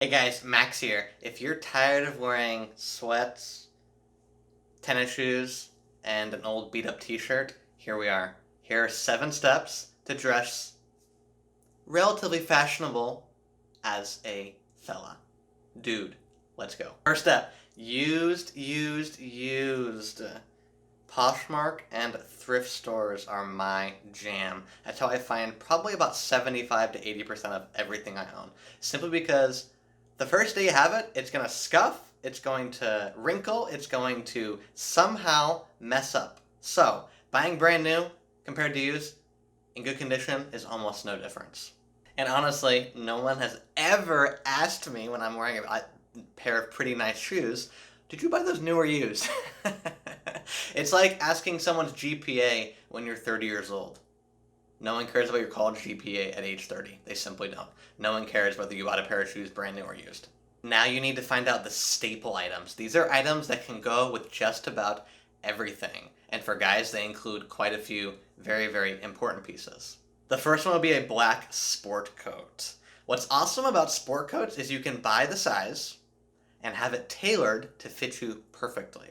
Hey guys, Max here. If you're tired of wearing sweats, tennis shoes, and an old beat up t-shirt, here we are. Here are 7 steps to dress relatively fashionable as a fella. Dude, let's go. First step, used. Poshmark and thrift stores are my jam. That's how I find probably about 75 to 80% of everything I own. Simply because the first day you have it, it's going to scuff, it's going to wrinkle, it's going to somehow mess up. So, buying brand new compared to used in good condition is almost no difference. And honestly, no one has ever asked me when I'm wearing a pair of pretty nice shoes, did you buy those new or used? It's like asking someone's GPA when you're 30 years old. No one cares about your college GPA at age 30. They simply don't. No one cares whether you bought a pair of shoes brand new or used. Now you need to find out the staple items. These are items that can go with just about everything. And for guys, they include quite a few very, very important pieces. The first one will be a black sport coat. What's awesome about sport coats is you can buy the size and have it tailored to fit you perfectly.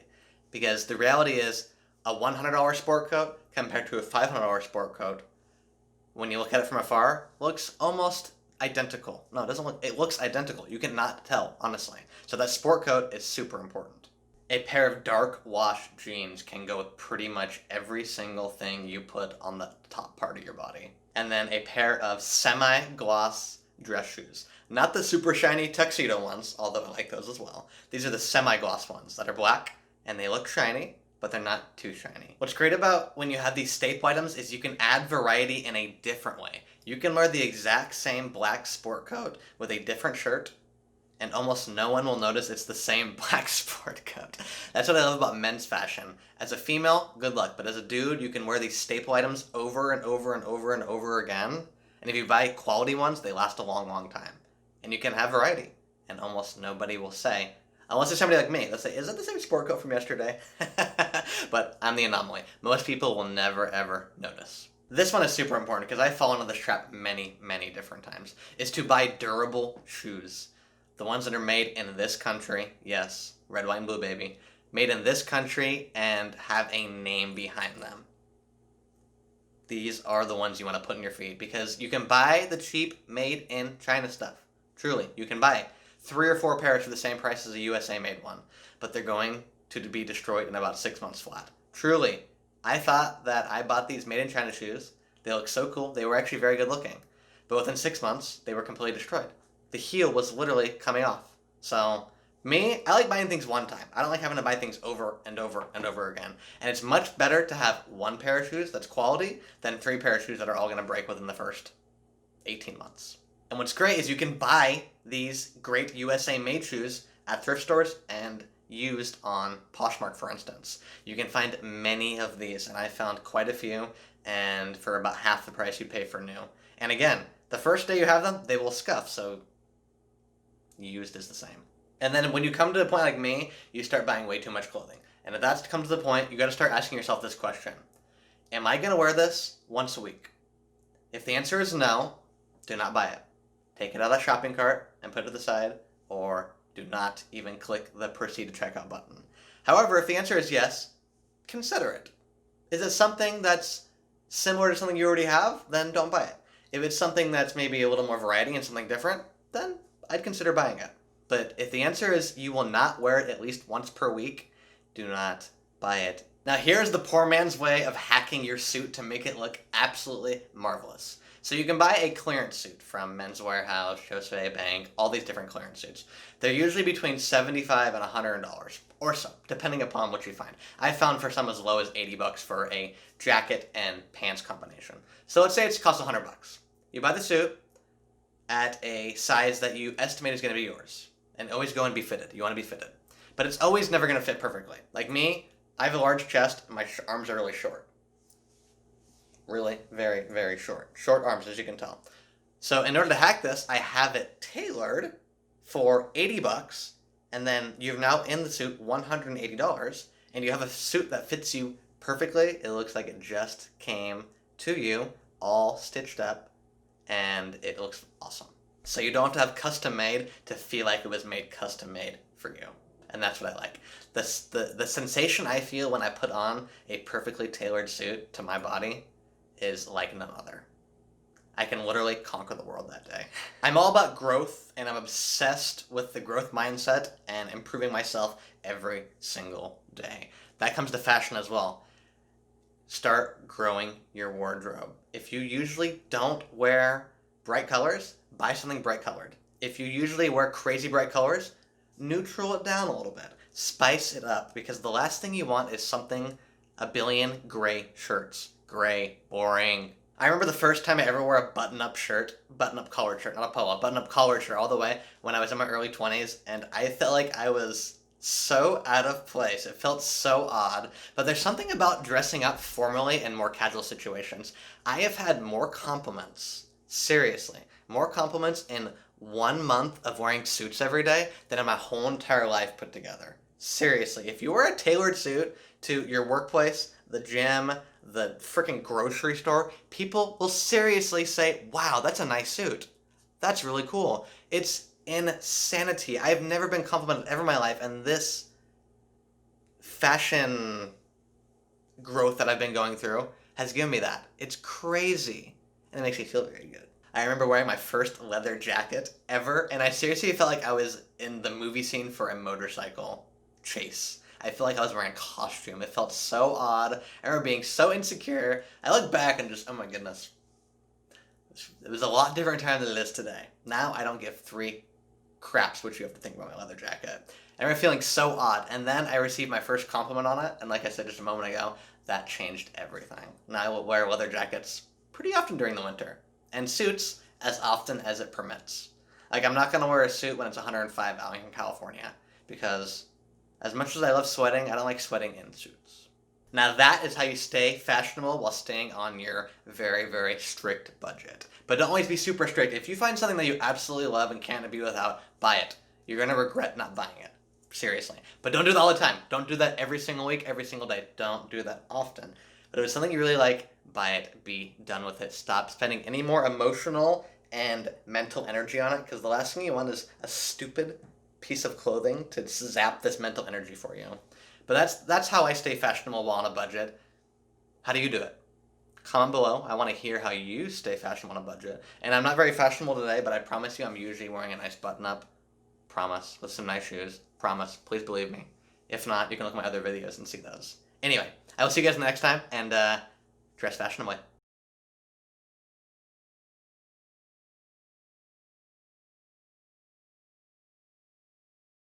Because the reality is, a $100 sport coat compared to a $500 sport coat, when you look at it from afar, looks almost identical. No, it doesn't look, it looks identical. You cannot tell, honestly. So that sport coat is super important. A pair of dark wash jeans can go with pretty much every single thing you put on the top part of your body. And then a pair of semi-gloss dress shoes. Not the super shiny tuxedo ones, although I like those as well. These are the semi-gloss ones that are black, and they look shiny, but they're not too shiny. What's great about when you have these staple items is you can add variety in a different way. You can wear the exact same black sport coat with a different shirt, and almost no one will notice it's the same black sport coat. That's what I love about men's fashion. As a female, good luck, but as a dude, you can wear these staple items over and over and over and over again, and if you buy quality ones, they last a long, long time. And you can have variety, and almost nobody will say, unless it's somebody like me, they'll say, is that the same sport coat from yesterday? But I'm the anomaly. Most people will never ever notice. This one is super important because I've fallen into this trap many, many different times, is to buy durable shoes. The ones that are made in this country, yes, red, white, and blue, baby, made in this country and have a name behind them. These are the ones you want to put in your feet because you can buy the cheap made in China stuff. Truly, you can buy 3 or 4 pairs for the same price as a USA made one, but they're going to be destroyed in about 6 months flat. Truly, I thought that I bought these made in China shoes. They look so cool. They were actually very good looking. But within 6 months, they were completely destroyed. The heel was literally coming off. So, me, I like buying things one time. I don't like having to buy things over and over and over again. And it's much better to have 1 pair of shoes that's quality than 3 pair of shoes that are all going to break within the first 18 months. And what's great is you can buy these great USA made shoes at thrift stores and used on Poshmark, for instance. You can find many of these, and I found quite a few, and for about half the price you pay for new. And again, the first day you have them, they will scuff, so used is the same. And then when you come to a point like me, you start buying way too much clothing. And if that's come to the point, you got to start asking yourself this question. Am I going to wear this once a week? If the answer is no, do not buy it. Take it out of the shopping cart and put it to the side, or do not even click the proceed to checkout button. However, if the answer is yes, consider it. Is it something that's similar to something you already have? Then don't buy it. If it's something that's maybe a little more variety and something different, then I'd consider buying it. But if the answer is you will not wear it at least once per week, do not buy it. Now here's the poor man's way of hacking your suit to make it look absolutely marvelous. So you can buy a clearance suit from Men's Warehouse, José Bank, all these different clearance suits. They're usually between $75 and $100 or so, depending upon what you find. I found for some as low as $80 for a jacket and pants combination. So let's say it's cost $100. You buy the suit at a size that you estimate is going to be yours. And always go and be fitted. You want to be fitted. But it's always never going to fit perfectly. Like me, I have a large chest and my arms are really short. Really, very, very short. Short arms, as you can tell. So in order to hack this, I have it tailored for $80, and then you've now in the suit $180, and you have a suit that fits you perfectly. It looks like it just came to you, all stitched up, and it looks awesome. So you don't have to have custom made to feel like it was made custom made for you. And that's what I like. The sensation I feel when I put on a perfectly tailored suit to my body is like none other. I can literally conquer the world that day. I'm all about growth, and I'm obsessed with the growth mindset and improving myself every single day. That comes to fashion as well. Start growing your wardrobe. If you usually don't wear bright colors, buy something bright colored. If you usually wear crazy bright colors, neutral it down a little bit. Spice it up, because the last thing you want is a billion gray shirts. Gray, boring. I remember the first time I ever wore a button-up collared shirt, not a polo, button-up collared shirt all the way when I was in my early 20s, and I felt like I was so out of place. It felt so odd. But there's something about dressing up formally in more casual situations. I have had more compliments, seriously, more compliments in 1 month of wearing suits every day than in my whole entire life put together. Seriously, if you wear a tailored suit to your workplace, the gym, the freaking grocery store, people will seriously say, wow, that's a nice suit. That's really cool. It's insanity. I've never been complimented ever in my life, and this fashion growth that I've been going through has given me that. It's crazy, and it makes me feel very good. I remember wearing my first leather jacket ever, and I seriously felt like I was in the movie scene for a motorcycle chase. I feel like I was wearing a costume. It felt so odd. I remember being so insecure. I look back and just, oh my goodness. It was a lot different time than it is today. Now I don't give 3 craps what you have to think about my leather jacket. I remember feeling so odd, and then I received my first compliment on it, and like I said just a moment ago, that changed everything. Now I will wear leather jackets pretty often during the winter, and suits as often as it permits. Like, I'm not going to wear a suit when it's 105 out in California, because as much as I love sweating, I don't like sweating in suits. Now that is how you stay fashionable while staying on your very, very strict budget. But don't always be super strict. If you find something that you absolutely love and can't be without, buy it. You're going to regret not buying it. Seriously. But don't do that all the time. Don't do that every single week, every single day. Don't do that often. But if it's something you really like, buy it. Be done with it. Stop spending any more emotional and mental energy on it, because the last thing you want is a stupid piece of clothing to zap this mental energy for you. But that's how I stay fashionable while on a budget. How do you do it? Comment below. I want to hear how you stay fashionable on a budget. And I'm not very fashionable today, but I promise you I'm usually wearing a nice button-up. Promise. With some nice shoes. Promise. Please believe me. If not, you can look at my other videos and see those. Anyway, I will see you guys next time, and dress fashionably.